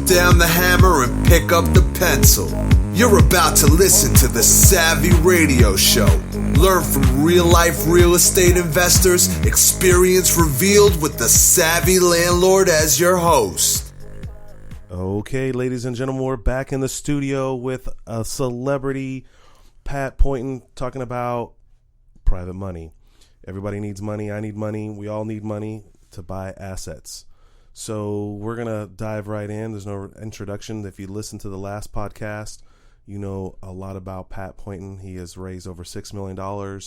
put down the hammer and pick up the pencil. You're about to listen to the Savvy Radio Show. Learn from real-life real estate investors, experience revealed with the Savvy Landlord as your host. Okay, ladies and gentlemen, we're back in the studio with a celebrity, Pat Pointon, talking about private money. Everybody needs money. I need money. We all need money to buy assets. So we're going to dive right in. There's no introduction. If you listen to the last podcast, you know a lot about Pat Pointon. He has raised over $6 million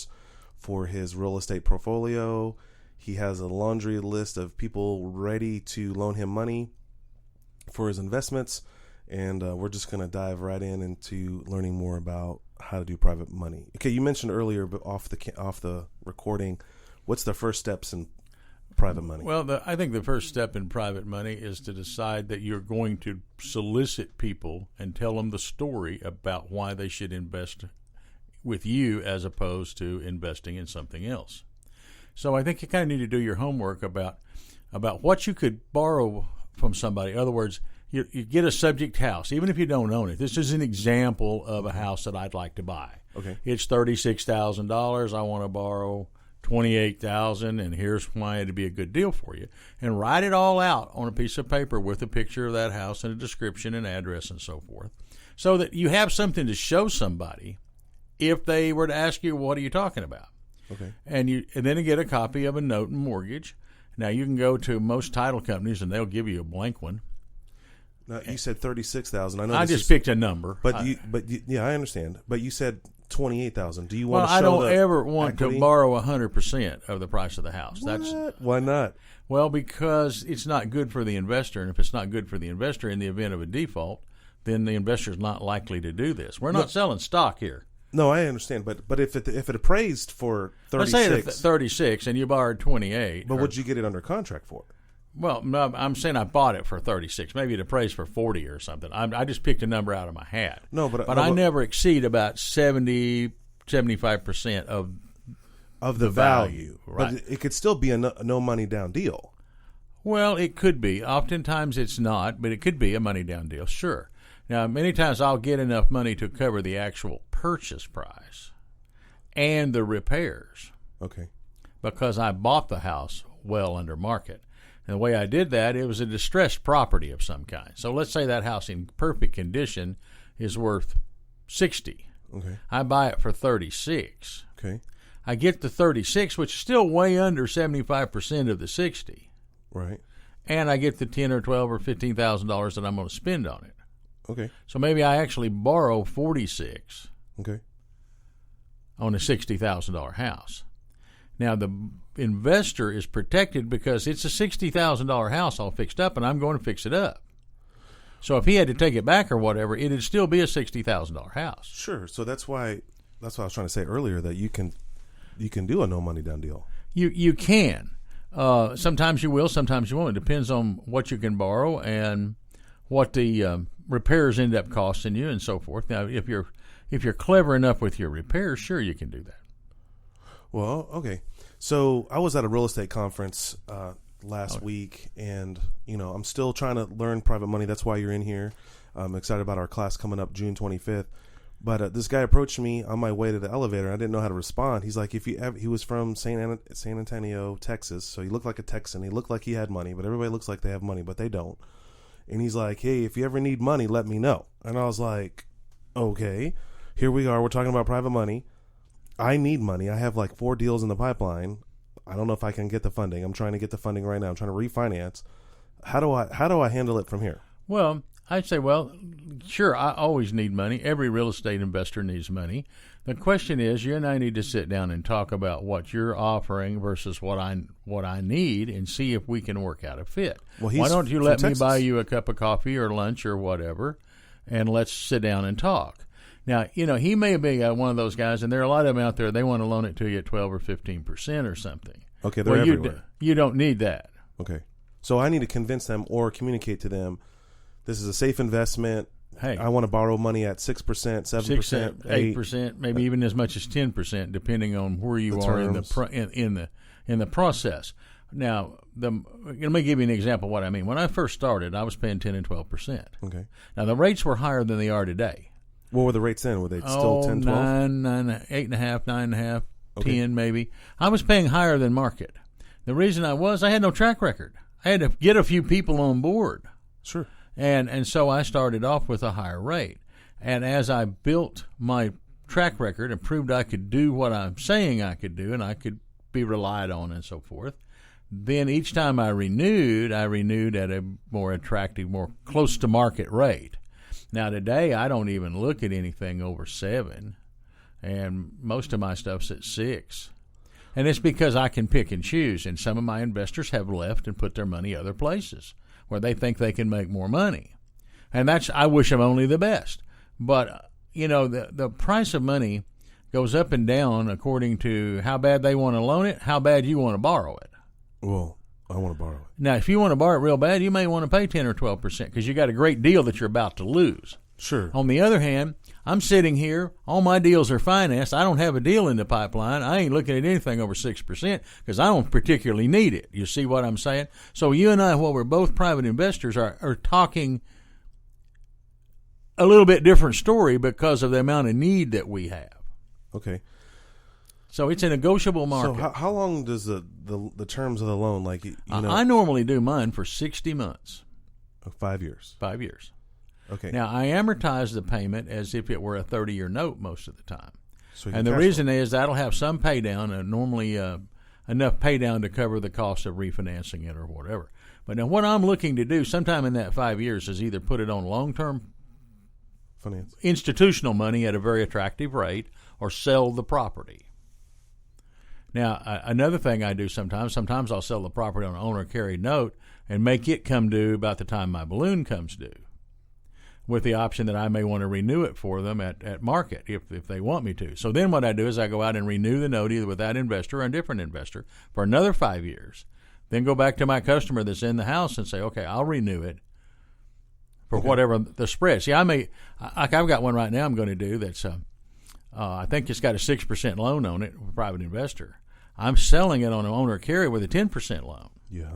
for his real estate portfolio. He has a laundry list of people ready to loan him money for his investments. And we're just going to dive right into learning more about how to do private money. Okay, you mentioned earlier, but off the recording, what's the first steps in private money? Well, I think the first step in private money is to decide that you're going to solicit people and tell them the story about why they should invest with you as opposed to investing in something else. So I think you kind of need to do your homework about what you could borrow from somebody. In other words, you get a subject house, even if you don't own it. This is an example of a house that I'd like to buy. Okay. It's $36,000. I want to borrow $28,000, and here's why it'd be a good deal for you. And write it all out on a piece of paper with a picture of that house and a description and address and so forth, so that you have something to show somebody if they were to ask you, what are you talking about? Okay. And then you get a copy of a note and mortgage. Now, you can go to most title companies, and they'll give you a blank one. Now, you said 36,000. I know. I just picked a number. Yeah, I understand. But you said 28,000. Do you Well, want to show I don't the ever want equity? to borrow 100% of the price of the house. What? Why not? Well, because it's not good for the investor, and if it's not good for the investor in the event of a default, then the investor's not likely to do this. We're not selling stock here. No, I understand. But if it appraised for 36, let's say 36, and you borrowed 28. but would you get it under contract for? Well, no, I'm saying I bought it for 36. Maybe it appraised for 40 or something. I just picked a number out of my hat. But I never exceed about 70, 75% of the value. Right. But it could still be a no money down deal. Well, it could be. Oftentimes it's not, but it could be a money down deal, sure. Now, many times I'll get enough money to cover the actual purchase price and the repairs. Okay. Because I bought the house well under market. And the way I did that, it was a distressed property of some kind. So let's say that house in perfect condition is worth $60. Okay. I buy it for $36. Okay. I get the $36, which is still way under 75% of the $60. Right. And I get the $10 or $12 or $15,000 that I'm going to spend on it. Okay. So maybe I actually borrow $46. Okay. On a $60,000 house. Now, the investor is protected because it's a $60,000 house all fixed up, and I'm going to fix it up. So if he had to take it back or whatever, it'd still be a $60,000 house. Sure. So that's what I was trying to say earlier, that you can do a no money down deal. You can. Sometimes you will, sometimes you won't. It depends on what you can borrow and what the repairs end up costing you and so forth. Now, if you're clever enough with your repairs, sure, you can do that. Well, okay. So I was at a real estate conference last week, and I'm still trying to learn private money. That's why you're in here. I'm excited about our class coming up June 25th. But this guy approached me on my way to the elevator. I didn't know how to respond. He's like, he was from San Antonio, Texas, so he looked like a Texan. He looked like he had money, but everybody looks like they have money, but they don't. And he's like, hey, if you ever need money, let me know. And I was like, okay, here we are. We're talking about private money. I need money. I have like 4 deals in the pipeline. I don't know if I can get the funding. I'm trying to get the funding right now. I'm trying to refinance. How do I handle it from here? Well, I'd say, sure, I always need money. Every real estate investor needs money. The question is, you and I need to sit down and talk about what you're offering versus what I need, and see if we can work out a fit. Well, why don't you let me buy you a cup of coffee or lunch or whatever, and let's sit down and talk. Now, he may be one of those guys, and there are a lot of them out there, they want to loan it to you at 12 or 15% or something. Okay, they're everywhere. You don't need that. Okay. So I need to convince them or communicate to them, this is a safe investment. Hey, I want to borrow money at 6%, 7%, 8%, maybe even as much as 10%, depending on where you are in the process. Now, let me give you an example of what I mean. When I first started, I was paying 10 and 12%. Okay. Now, the rates were higher than they are today. What were the rates then? Were they still 10, 12? 8.5, 9.5, Okay. 10 maybe. I was paying higher than market. The reason I had no track record. I had to get a few people on board. Sure. And so I started off with a higher rate. And as I built my track record and proved I could do what I'm saying I could do and I could be relied on and so forth, then each time I renewed at a more attractive, more close to market rate. Now today I don't even look at anything over 7, and most of my stuff's at 6. And it's because I can pick and choose, and some of my investors have left and put their money other places where they think they can make more money. And I wish them only the best. But, the price of money goes up and down according to how bad they want to loan it, how bad you want to borrow it. Well, I want to borrow it. Now, if you want to borrow it real bad, you may want to pay 10 or 12% because you got a great deal that you're about to lose. Sure. On the other hand, I'm sitting here. All my deals are financed. I don't have a deal in the pipeline. I ain't looking at anything over 6% because I don't particularly need it. You see what I'm saying? So you and I, while we're both private investors, are talking a little bit different story because of the amount of need that we have. Okay. So it's a negotiable market. So how long does the terms of the loan, like, I normally do mine for 60 months. 5 years. 5 years. Okay. Now, I amortize the payment as if it were a 30-year note most of the time. So and the reason is that'll have some pay down, and normally enough pay down to cover the cost of refinancing it or whatever. But now what I'm looking to do sometime in that 5 years is either put it on long-term finance, institutional money at a very attractive rate, or sell the property. Now, another thing I do sometimes I'll sell the property on an owner-carried note and make it come due about the time my balloon comes due, with the option that I may want to renew it for them at market if they want me to. So then what I do is I go out and renew the note either with that investor or a different investor for another 5 years. Then go back to my customer that's in the house and say, okay, I'll renew it for whatever the spread. See, I've got one right now I'm going to do that's I think it's got a 6% loan on it, a private investor. I'm selling it on an owner carry with a 10% loan. Yeah,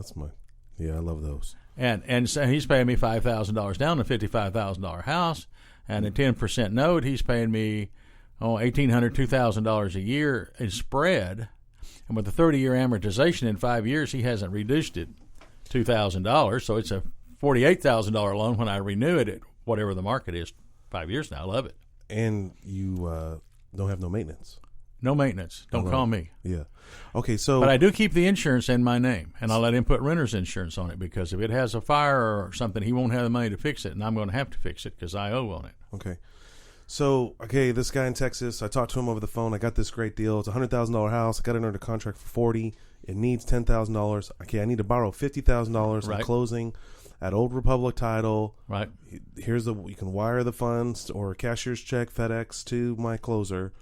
I love those. And so he's paying me $5,000 down, a $55,000 house, and a 10% note. He's paying me $1,800, $2,000 a year in spread, and with a 30-year amortization in 5 years, he hasn't reduced it $2,000. So it's a $48,000 loan when I renew it at whatever the market is 5 years now. I love it. And you don't have no maintenance. No maintenance. Don't call me. Yeah. Okay, so... But I do keep the insurance in my name, and I'll let him put renter's insurance on it because if it has a fire or something, he won't have the money to fix it, and I'm going to have to fix it because I owe on it. Okay. So, this guy in Texas, I talked to him over the phone. I got this great deal. It's a $100,000 house. I got it under contract for $40,000. It needs $10,000. Okay, I need to borrow $50,000 Right. in closing at Old Republic Title. Right. You can wire the funds or cashier's check, FedEx to my closer.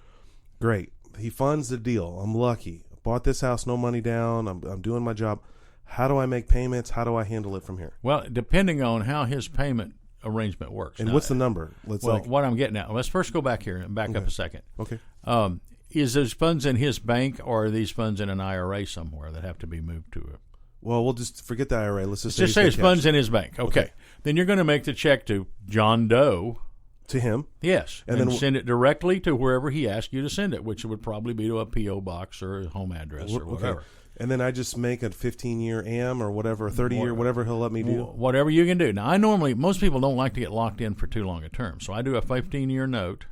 Great. He funds the deal. I'm lucky. Bought this house, no money down. I'm doing my job. How do I make payments? How do I handle it from here? Well, depending on how his payment arrangement works. And now, what's the number? What I'm getting at. Let's first go back here and back up a second. Okay. Is those funds in his bank, or are these funds in an IRA somewhere that have to be moved to it? Well, we'll just forget the IRA. Let's just say his funds in his bank. Okay. Then you're going to make the check to John Doe. To him? Yes. And then send it directly to wherever he asked you to send it, which would probably be to a P.O. box or a home address or whatever. Okay. And then I just make a 15-year AM or whatever, a 30-year, whatever he'll let me do. Whatever you can do. Now, most people don't like to get locked in for too long a term. So I do a 15-year note.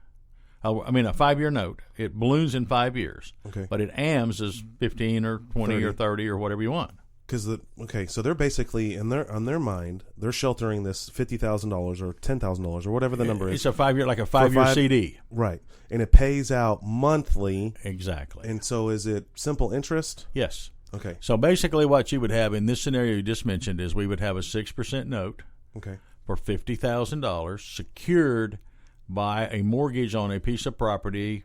A 5-year note. It balloons in 5 years. Okay. But it AMs is 15 or 20 or 30 or whatever you want. So they're basically on their mind, they're sheltering this $50,000 or $10,000 or whatever the number is. It's a 5 year, like a 5 year CD, right? And it pays out monthly. Exactly. And so, is it simple interest? Yes. Okay. So basically, what you would have in this scenario you just mentioned is we would have a 6% note. Okay. For $50,000 secured by a mortgage on a piece of property.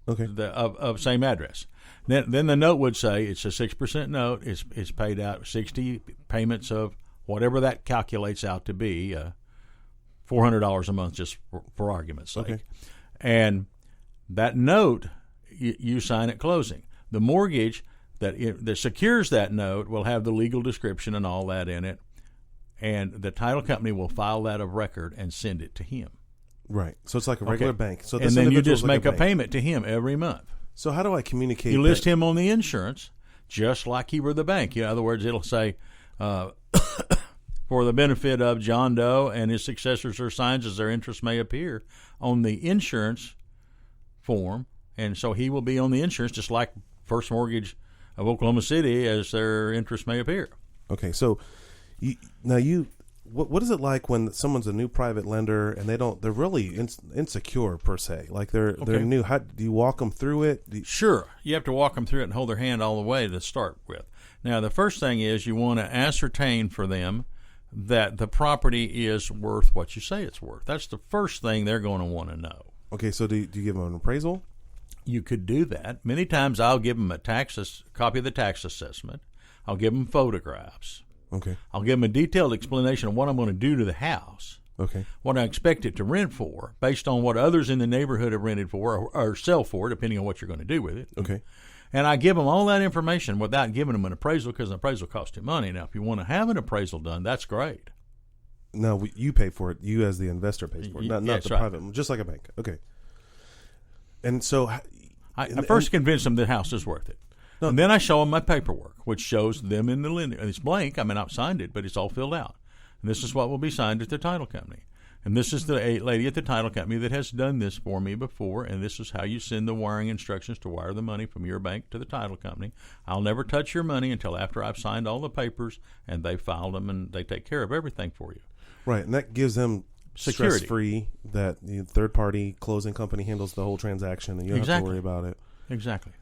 Okay. Of same address. Then the note would say it's a 6% note. It's paid out 60 payments of whatever that calculates out to be, $400 a month, just for argument's sake. Okay. And that note you sign at closing. The mortgage, that secures that note will have the legal description and all that in it, and the title company will file that of record and send it to him. Right. So it's like a regular bank. So and then you just make a payment to him every month. So how do I communicate? You list him on the insurance just like he were the bank. In other words, it'll say, for the benefit of John Doe and his successors or signs as their interest may appear on the insurance form. And so he will be on the insurance just like First Mortgage of Oklahoma City as their interest may appear. Okay, so what is it like when someone's a new private lender and they're really insecure per se, like they're new? How do you walk them through it? Sure, you have to walk them through it and hold their hand all the way to start with. Now, the first thing is you want to ascertain for them that the property is worth what you say it's worth. That's the first thing they're going to want to know. Okay, so do you give them an appraisal? You could do that. Many times I'll give them a copy of the tax assessment. I'll give them photographs. Okay. I'll give them a detailed explanation of what I'm going to do to the house. Okay. What I expect it to rent for, based on what others in the neighborhood have rented for or sell for, depending on what you're going to do with it. Okay. And I give them all that information without giving them an appraisal, because an appraisal costs you money. Now, if you want to have an appraisal done, that's great. No, you pay for it. You as the investor pays for it, not the private, just like a bank. Okay. And so I first convince them the house is worth it. No. And then I show them my paperwork, which shows them in the lender. It's blank. I mean, I've signed it, but it's all filled out. And this is what will be signed at the title company. And this is the lady at the title company that has done this for me before, and this is how you send the wiring instructions to wire the money from your bank to the title company. I'll never touch your money until after I've signed all the papers, and they filed them, and they take care of everything for you. Right, and that gives them security. Stress-free that the third-party closing company handles the whole transaction, and you don't have to worry about it. Exactly.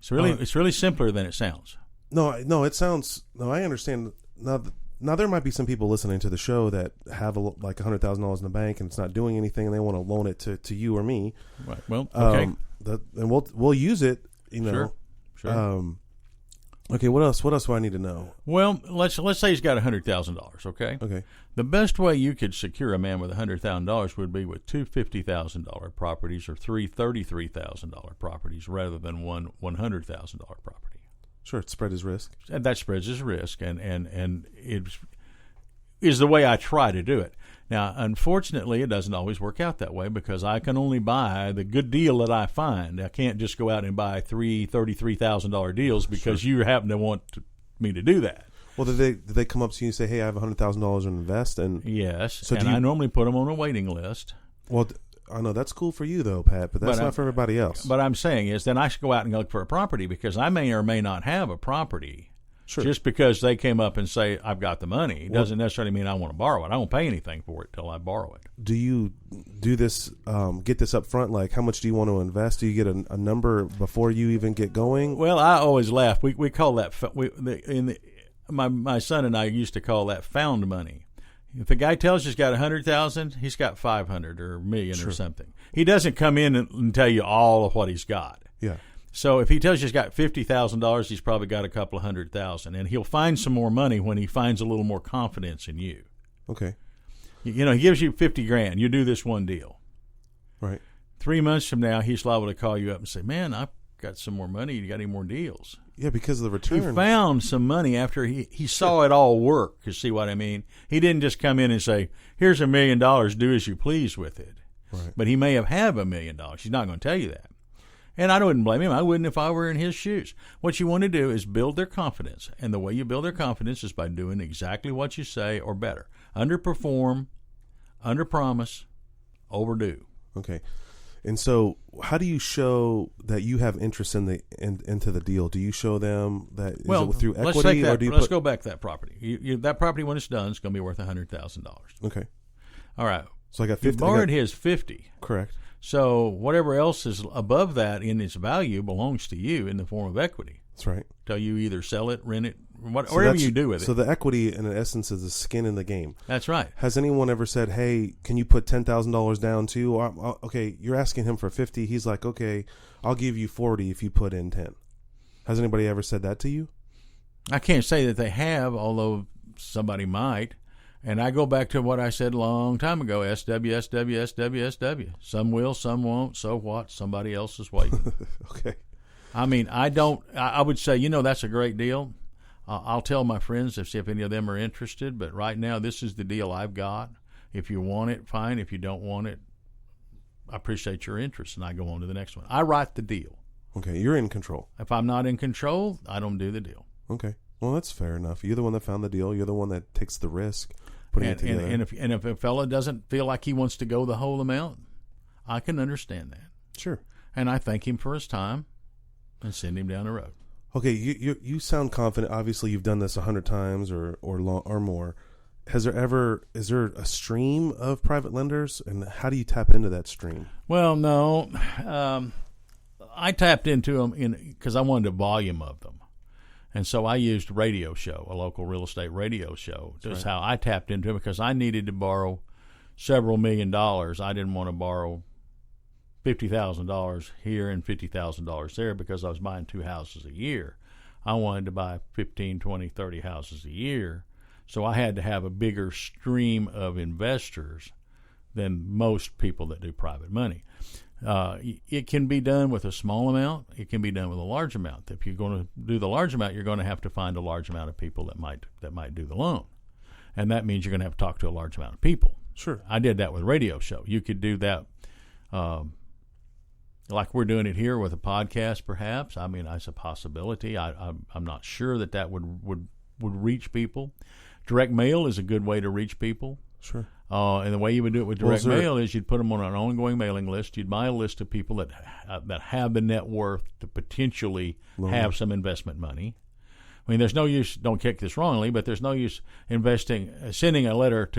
It's really simpler than it sounds. No, it sounds. No, I understand. Now there might be some people listening to the show that have like $100,000 in the bank and it's not doing anything, and they want to loan it to you or me. Right. Well, okay. And we'll use it. You know. Sure. Okay. What else? What else do I need to know? Well, let's say he's got $100,000. Okay. Okay. The best way you could secure a man with $100,000 would be with two $50,000 properties or three $33,000 properties rather than one $100,000 property. Sure, it spreads his risk. And that spreads his risk, and it is the way I try to do it. Now, unfortunately, it doesn't always work out that way because I can only buy the good deal that I find. I can't just go out and buy three $33,000 deals because you happen to want me to do that. Well, did they come up to you and say, "Hey, I have $100,000 to invest"? And yes, so I normally put them on a waiting list. Well, I know that's cool for you though, Pat, but that's not for everybody else. But I'm saying is then I should go out and look for a property because I may or may not have a property. Sure. Just because they came up and say I've got the money doesn't necessarily mean I want to borrow it. I won't pay anything for it till I borrow it. Do you do this? Get this up front? Like, how much do you want to invest? Do you get a number before you even get going? Well, I always laugh. We call that my son and I used to call that found money. If a guy tells you he's got 100,000, he's got 500 or a million or something. He doesn't come in and tell you all of what he's got. Yeah. So if he tells you he's got $50,000, he's probably got a couple of $100,000, and he'll find some more money when he finds a little more confidence in you. Okay. You know, he gives you $50,000. You do this one deal. Right. 3 months from now, he's liable to call you up and say, "Man, I've got some more money. You got any more deals?" Yeah, because of the return. He found some money after he saw it all work. You see what I mean? He didn't just come in and say, "Here's $1 million. Do as you please with it." Right. But he may have $1 million. He's not going to tell you that. And I wouldn't blame him. I wouldn't if I were in his shoes. What you want to do is build their confidence. And the way you build their confidence is by doing exactly what you say or better. Underperform, underpromise, overdo. Okay. And so how do you show that you have interest into the deal? Do you show them that it through equity? Let's take that. Let's go back to that property. That property, when it's done, is going to be worth $100,000. Okay. All right. So I got 50. You borrowed his 50. Correct. So whatever else is above that in its value belongs to you in the form of equity. That's right. Till you either sell it, rent it, whatever you do with it. So the equity, in essence, is the skin in the game. That's right. Has anyone ever said, "Hey, can you put $10,000 down too?" Or, okay, you're asking him for 50. He's like, "Okay, I'll give you 40 if you put in 10." Has anybody ever said that to you? I can't say that they have, although somebody might. And I go back to what I said a long time ago, SW, SW, SW, SW. Some will, some won't. So what? Somebody else is waiting. Okay. I mean, I would say, that's a great deal. I'll tell my friends to see if any of them are interested. But right now, this is the deal I've got. If you want it, fine. If you don't want it, I appreciate your interest, and I go on to the next one. I write the deal. Okay, you're in control. If I'm not in control, I don't do the deal. Okay, well, that's fair enough. You're the one that found the deal. You're the one that takes the risk putting it together. And if a fella doesn't feel like he wants to go the whole amount, I can understand that. Sure. And I thank him for his time and send him down the road. Okay, you sound confident. Obviously, you've done this 100 times or more. Is there a stream of private lenders, and how do you tap into that stream? Well, no. I tapped into them because I wanted a volume of them. And so I used a local real estate radio show. That's how I tapped into it, because I needed to borrow several $1 million. I didn't want to borrow $50,000 here and $50,000 there because I was buying 2 houses a year. I wanted to buy 15, 20, 30 houses a year. So I had to have a bigger stream of investors than most people that do private money. It can be done with a small amount. It can be done with a large amount. If you're going to do the large amount, you're going to have to find a large amount of people that might do the loan, and that means you're going to have to talk to a large amount of people. Sure. I did that with a radio show. You could do that, like we're doing it here with a podcast, perhaps. I mean, that's a possibility. I'm not sure that would reach people. Direct mail is a good way to reach people. Sure. And the way you would do it with direct mail is you'd put them on an ongoing mailing list. You'd buy a list of people that have the net worth to potentially have some investment money. I mean, there's no use, don't kick this wrongly, but there's no use sending a letter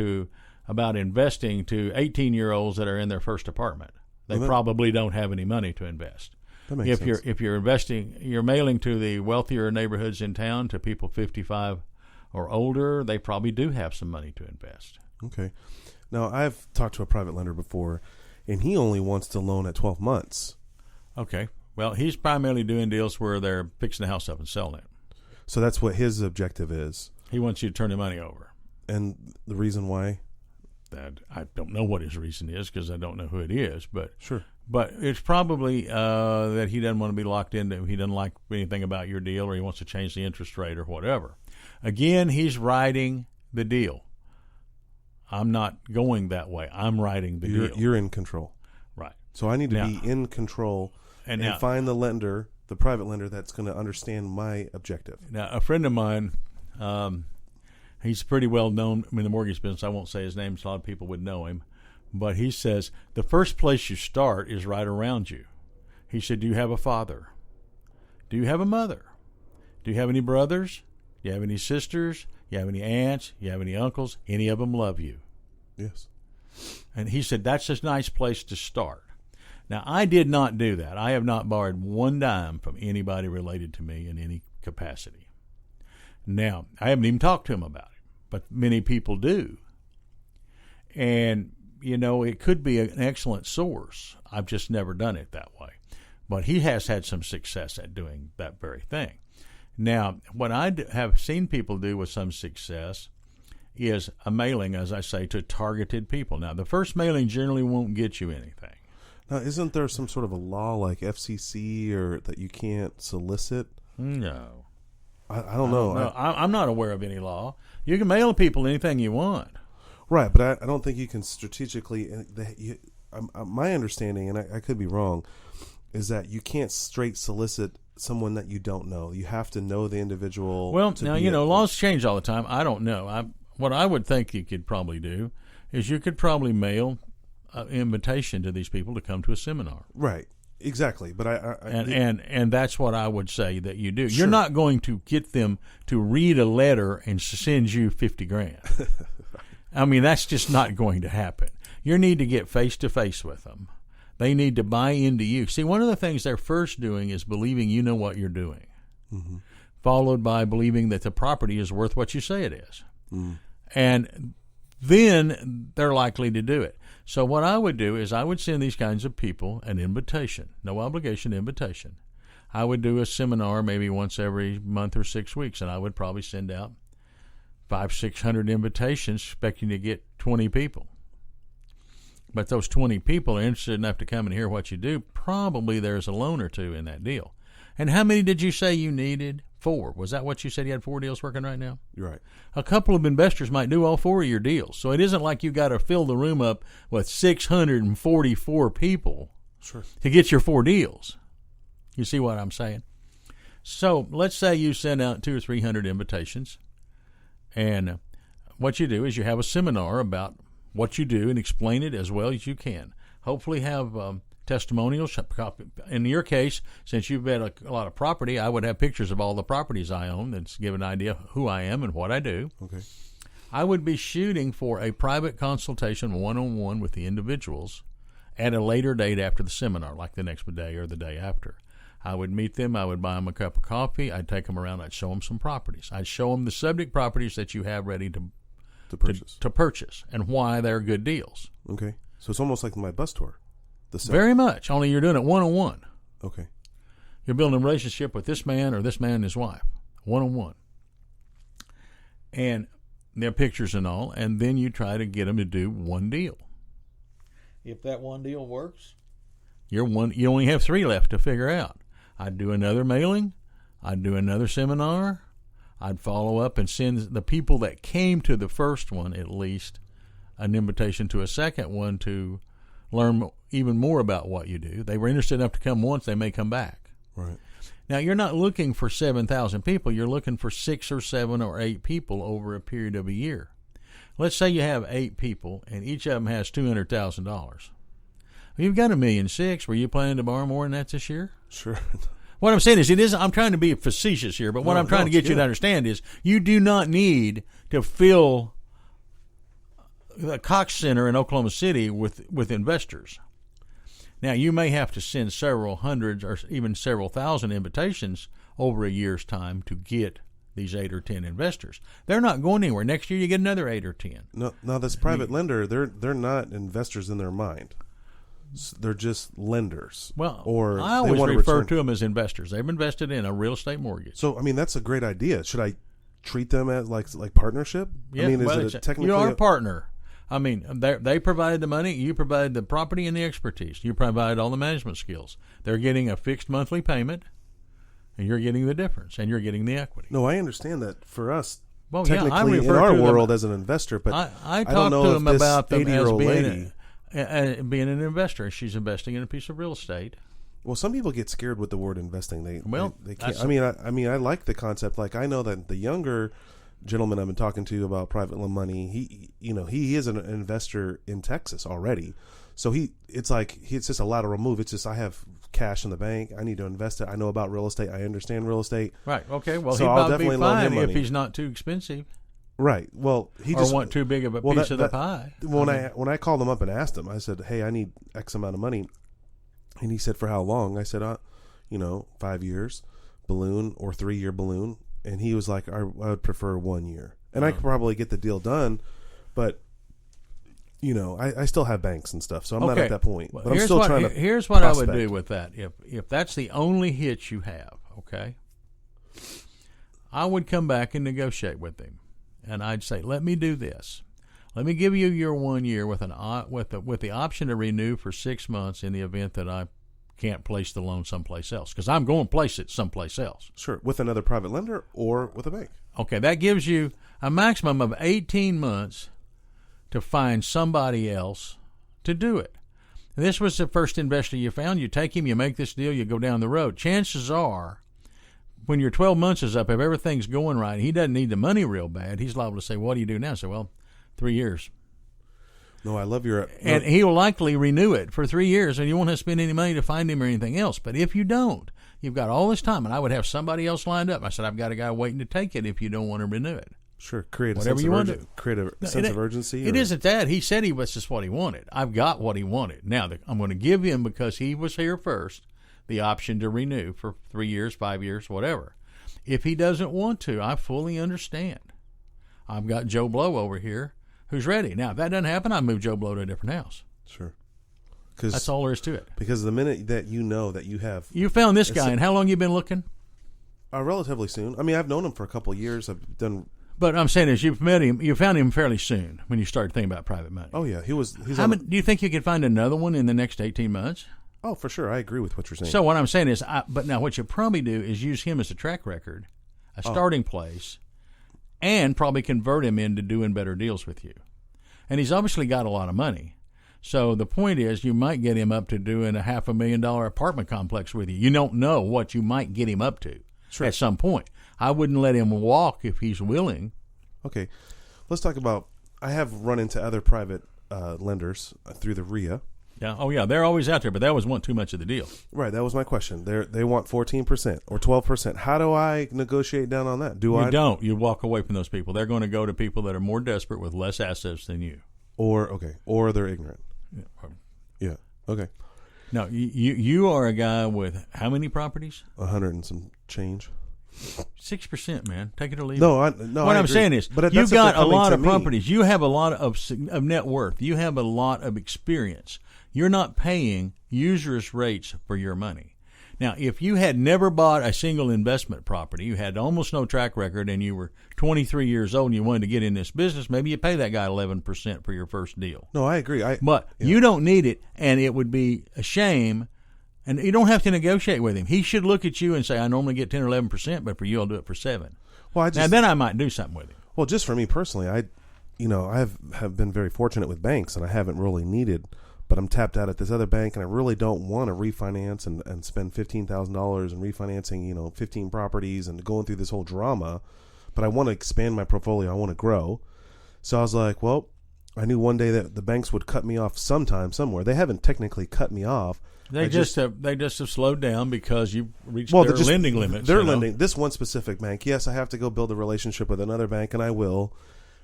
about investing to 18-year-olds that are in their first apartment. They probably don't have any money to invest. That makes sense. If you're investing, you're mailing to the wealthier neighborhoods in town, to people 55 or older, they probably do have some money to invest. Okay. Now, I've talked to a private lender before, and he only wants to loan at 12 months. Okay. Well, he's primarily doing deals where they're fixing the house up and selling it. So that's what his objective is. He wants you to turn the money over. And the reason why? That I don't know what his reason is, because I don't know who it is. But sure. But it's probably that he doesn't want to be locked into. He doesn't like anything about your deal, or he wants to change the interest rate or whatever. Again, he's writing the deal. I'm not going that way. I'm writing the deal. You're in control. Right. So I need to be in control and find the lender, the private lender, that's going to understand my objective. Now, a friend of mine, he's pretty well known in the mortgage business. I won't say his name, so a lot of people would know him. But he says the first place you start is right around you. He said, do you have a father? Do you have a mother? Do you have any brothers? Do you have any sisters? You have any aunts? You have any uncles? Any of them love you? Yes. And he said, that's a nice place to start. Now, I did not do that. I have not borrowed one dime from anybody related to me in any capacity. Now, I haven't even talked to him about it, but many people do. And, it could be an excellent source. I've just never done it that way. But he has had some success at doing that very thing. Now, what I have seen people do with some success is a mailing, as I say, to targeted people. Now, the first mailing generally won't get you anything. Now, isn't there some sort of a law like FCC or that you can't solicit? No. I don't know. I'm not aware of any law. You can mail people anything you want. Right, but I don't think you can strategically. My understanding, and I could be wrong, is that you can't straight solicit someone that you don't know. You have to know the individual. Well, now, laws change all the time. I don't know. What I would think you could probably do is you could probably mail an invitation to these people to come to a seminar. Right. Exactly. But and that's what I would say that you do. Sure. You're not going to get them to read a letter and send you $50,000. I mean, that's just not going to happen. You need to get face to face with them. They need to buy into you. See, one of the things they're first doing is believing you know what you're doing, followed by believing that the property is worth what you say it is. And then they're likely to do it. So what I would do is I would send these kinds of people an invitation, no obligation invitation. I would do a seminar maybe once every month or 6 weeks, and I would probably send out 500-600 invitations expecting to get 20 people. But those 20 people are interested enough to come and hear what you do. Probably there's a loan or two in that deal. And how many did you say you needed? 4. Was that what you said? You had 4 deals working right now? You're right. A couple of investors might do all 4 of your deals. So it isn't like you got to fill the room up with 644 people to get your 4 deals. You see what I'm saying? So let's say you send out 200 or 300 invitations, and what you do is you have a seminar about what you do and explain it as well as you can. Hopefully have testimonials. In your case, since you've got a lot of property, I would have pictures of all the properties I own that's give an idea of who I am and what I do. Okay. I would be shooting for a private consultation one-on-one with the individuals at a later date after the seminar, like the next day or the day after. I would meet them. I would buy them a cup of coffee. I'd take them around. I'd show them some properties. I'd show them the subject properties that you have ready to purchase and why they're good deals. Okay. So it's almost like my bus tour. Very much, only you're doing it one-on-one. Okay. You're building a relationship with this man or this man and his wife, one-on-one. And their pictures and all, and then you try to get them to do one deal. If that one deal works, you only have 3 left to figure out. I'd do another mailing. I'd do another seminar. I'd follow up and send the people that came to the first one at least an invitation to a second one to learn even more about what you do. They were interested enough to come once, they may come back. Right. Now, you're not looking for 7,000 people. You're looking for 6 or 7 or 8 people over a period of a year. Let's say you have 8 people, and each of them has $200,000. Well, you've got $1.6 million. Were you planning to borrow more than that this year? Sure. What I'm saying is, I'm trying to be facetious here, but what I'm trying to get you to understand is you do not need to fill the Cox Center in Oklahoma City with investors. Now, you may have to send several hundreds or even several thousand invitations over a year's time to get these 8 or 10 investors. They're not going anywhere. Next year, you get another 8 or 10. No, this private lender, they're not investors in their mind. They're just lenders. Well, or I always refer to them as investors. They've invested in a real estate mortgage. So, I mean, that's a great idea. Should I treat them as like partnership? Yeah, I mean, is it technically you are a partner. I mean, they provided the money. You provided the property and the expertise. You provided all the management skills. They're getting a fixed monthly payment, and you're getting the difference, and you're getting the equity. No, I understand that for us, well, technically in our world as an investor, but I don't talked know to if them this about them as 80-year-old lady... being an investor. She's investing in a piece of real estate. Well, some people get scared with the word investing. They can't. I mean, I like the concept. Like, I know that the younger gentleman I've been talking to about private loan money, he is an investor in Texas already. So it's just a lateral move. It's just, I have cash in the bank. I need to invest it. I know about real estate. I understand real estate. Right. Okay. Well, so he'd I'll probably definitely be loan fine him money if he's not too expensive. Right. Well, he just want too big of a piece of the pie. When I called him up and asked him, I said, "Hey, I need X amount of money," and he said, "For how long?" I said, 5 years, balloon or 3-year balloon," and he was like, "I would prefer 1 year," and I could probably get the deal done, but I still have banks and stuff, so I'm not at that point. Well, but I'm still trying to. Here's what prospect. I would do with that if that's the only hitch you have. Okay, I would come back and negotiate with him. And I'd say, let me do this. Let me give you your 1 year with the option to renew for 6 months in the event that I can't place the loan someplace else, because I'm going to place it someplace else. Sure, with another private lender or with a bank. Okay, that gives you a maximum of 18 months to find somebody else to do it. And this was the first investor you found. You take him, you make this deal, you go down the road. Chances are, when your 12 months is up, if everything's going right, he doesn't need the money real bad. He's liable to say, "What do you do now?" I say, "Well, 3 years." No, I love your... And he will likely renew it for 3 years, and you won't have to spend any money to find him or anything else. But if you don't, you've got all this time, and I would have somebody else lined up. I said, "I've got a guy waiting to take it if you don't want to renew it." Sure, create a whatever sense you of want to create a sense of urgency. It isn't that. He said was just what he wanted. I've got what he wanted. Now, I'm going to give him, because he was here first, the option to renew for 3 years, 5 years, whatever. If he doesn't want to, I fully understand. I've got Joe Blow over here who's ready. Now, if that doesn't happen, I move Joe Blow to a different house. Sure. That's all there is to it. Because the minute that you know that you have... You found this guy, and how long you been looking? Relatively soon. I mean, I've known him for a couple of years. I've done... But I'm saying is you found him fairly soon when you started thinking about private money. Oh, yeah. Do you think you could find another one in the next 18 months? Oh, for sure. I agree with what you're saying. So what I'm saying is, but now what you probably do is use him as a track record, a starting place, and probably convert him into doing better deals with you. And he's obviously got a lot of money. So the point is, you might get him up to doing a $500,000 apartment complex with you. You don't know what you might get him up to at some point. I wouldn't let him walk if he's willing. Okay. Let's talk about, I have run into other private lenders through the RIA. Yeah. Oh, yeah. They're always out there, but that was too much of the deal. Right. That was my question. They want 14% or 12%. How do I negotiate down on that? You don't. You walk away from those people. They're going to go to people that are more desperate with less assets than you. Or they're ignorant. Yeah. Okay. Now, you are a guy with how many properties? 100 and some change. 6%, man. Take it or leave it. No. What I'm saying is, you've got a lot of properties. You have a lot of net worth. You have a lot of experience. You're not paying usurious rates for your money. Now, if you had never bought a single investment property, you had almost no track record, and you were 23 years old and you wanted to get in this business, maybe you pay that guy 11% for your first deal. No, I agree. But you don't need it, and it would be a shame. And you don't have to negotiate with him. He should look at you and say, I normally get 10 or 11%, but for you, I'll do it for 7%. Well, now, then I might do something with him. Well, just for me personally, I have been very fortunate with banks, and I haven't really needed, but I'm tapped out at this other bank, and I really don't want to refinance and spend $15,000 in refinancing, 15 properties and going through this whole drama. But I want to expand my portfolio. I want to grow. So I was like, well, I knew one day that the banks would cut me off sometime, somewhere. They haven't technically cut me off. They just have slowed down because you reached their lending limits. They're lending. This one specific bank, yes, I have to go build a relationship with another bank, and I will.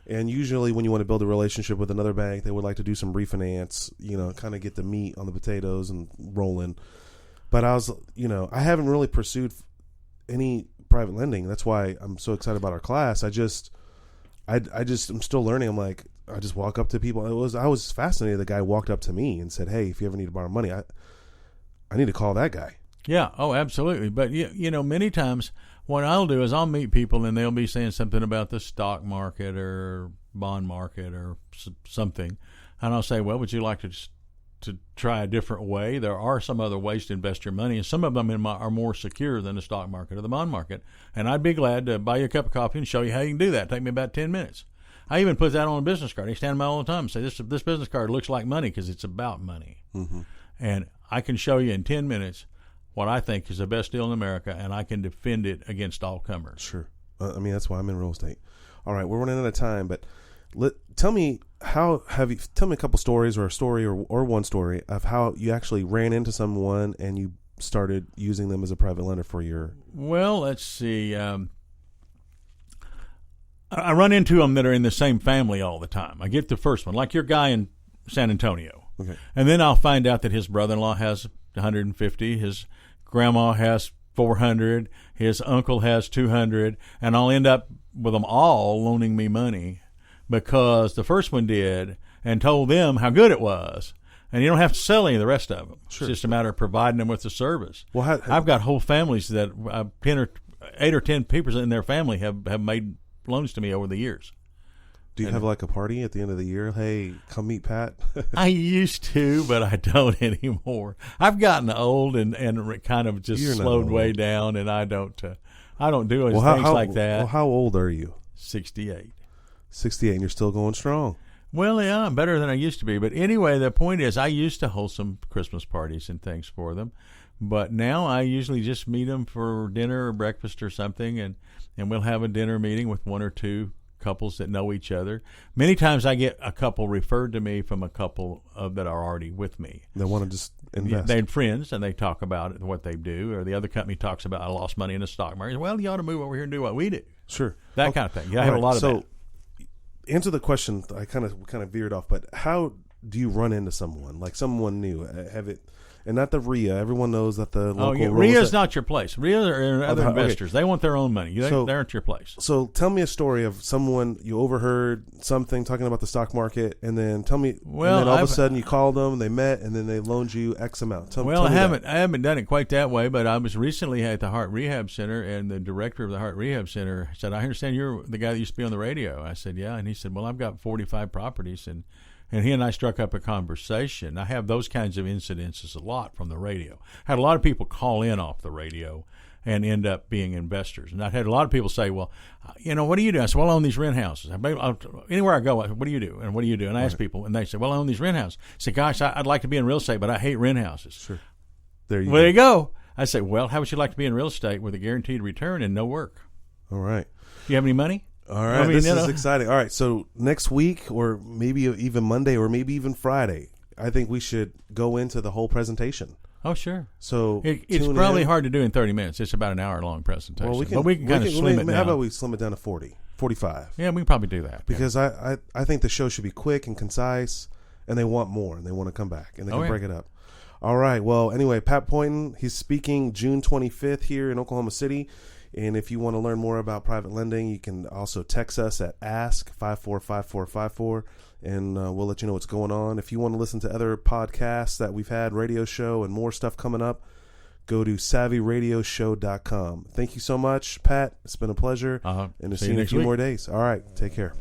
And usually when you want to build a relationship with another bank, they would like to do some refinance, kind of get the meat on the potatoes and rolling. But I haven't really pursued any private lending. That's why I'm so excited about our class. I'm still learning. I'm like, I just walk up to people. I was fascinated. The guy walked up to me and said, hey, if you ever need to borrow money, I need to call that guy. Yeah. Oh, absolutely. But, many times what I'll do is I'll meet people and they'll be saying something about the stock market or bond market or something. And I'll say, well, would you like to try a different way? There are some other ways to invest your money, and some of them are more secure than the stock market or the bond market. And I'd be glad to buy you a cup of coffee and show you how you can do that. Take me about 10 minutes. I even put that on a business card. I stand by all the time and say, this business card looks like money because it's about money. Mm-hmm. And I can show you in 10 minutes what I think is the best deal in America, and I can defend it against all comers. Sure. That's why I'm in real estate. All right, we're running out of time, but tell me tell me a couple stories or a story or one story of how you actually ran into someone and you started using them as a private lender for your... Well, let's see. I run into them that are in the same family all the time. I get the first one, like your guy in San Antonio. Okay. And then I'll find out that his brother-in-law has 150, his grandma has 400, his uncle has 200, and I'll end up with them all loaning me money because the first one did and told them how good it was. And you don't have to sell any of the rest of them. Sure. It's just a matter of providing them with the service. Well, I've got whole families that 8 or 10 people in their family have made loans to me over the years. Do you have like a party at the end of the year? Hey, come meet Pat. I used to, but I don't anymore. I've gotten old and kind of just slowed way down, and I don't do things like that. Well, how old are you? 68. 68, and you're still going strong. Well, yeah, I'm better than I used to be. But anyway, the point is I used to hold some Christmas parties and things for them. But now I usually just meet them for dinner or breakfast or something, and we'll have a dinner meeting with one or two couples that know each other. Many times I get a couple referred to me from a couple that are already with me. They want to just invest. They're friends, and they talk about it, what they do. Or the other company talks about, I lost money in the stock market. Well, you ought to move over here and do what we do. Sure. That kind of thing. Yeah, I have a lot of that. Answer the question. I kind of veered off, but how do you run into someone, like someone new? And not the RIA. Everyone knows that the local RIA is not your place. RIA are other investors. They want their own money. They aren't your place. So tell me a story of someone you overheard something talking about the stock market, and then tell me. Well, and then all of a sudden you called them, they met, and then they loaned you X amount. Tell I haven't done it quite that way, but I was recently at the Heart Rehab Center, and the director of the Heart Rehab Center said, "I understand you're the guy that used to be on the radio." I said, "Yeah," and he said, "Well, I've got 45 properties, and And he and I struck up a conversation. I have those kinds of incidences a lot from the radio. I had a lot of people call in off the radio and end up being investors. And I had a lot of people say, well, what do you do? I said, well, I own these rent houses. Anywhere I go, what do you do? And what do you do? And I ask people, and they say, well, I own these rent houses. I say, gosh, I'd like to be in real estate, but I hate rent houses. Sure. There you go. I say, well, how would you like to be in real estate with a guaranteed return and no work? All right. Do you have any money? All right, this is exciting. All right, so next week, or maybe even Monday, or maybe even Friday, I think we should go into the whole presentation. Oh, sure. So it's probably hard to do in 30 minutes. It's about an hour-long presentation. Well, we can kind of slim it down. How about we slim it down to 40, 45? Yeah, we can probably do that. Because I think the show should be quick and concise, and they want more, and they want to come back, and they can break it up. All right, well, anyway, Pat Pointon, he's speaking June 25th here in Oklahoma City. And if you want to learn more about private lending, you can also text us at ask545454, and we'll let you know what's going on. If you want to listen to other podcasts that we've had, radio show, and more stuff coming up, go to savvyradioshow.com. Thank you so much, Pat. It's been a pleasure. And to see you in a few more days. All right, take care.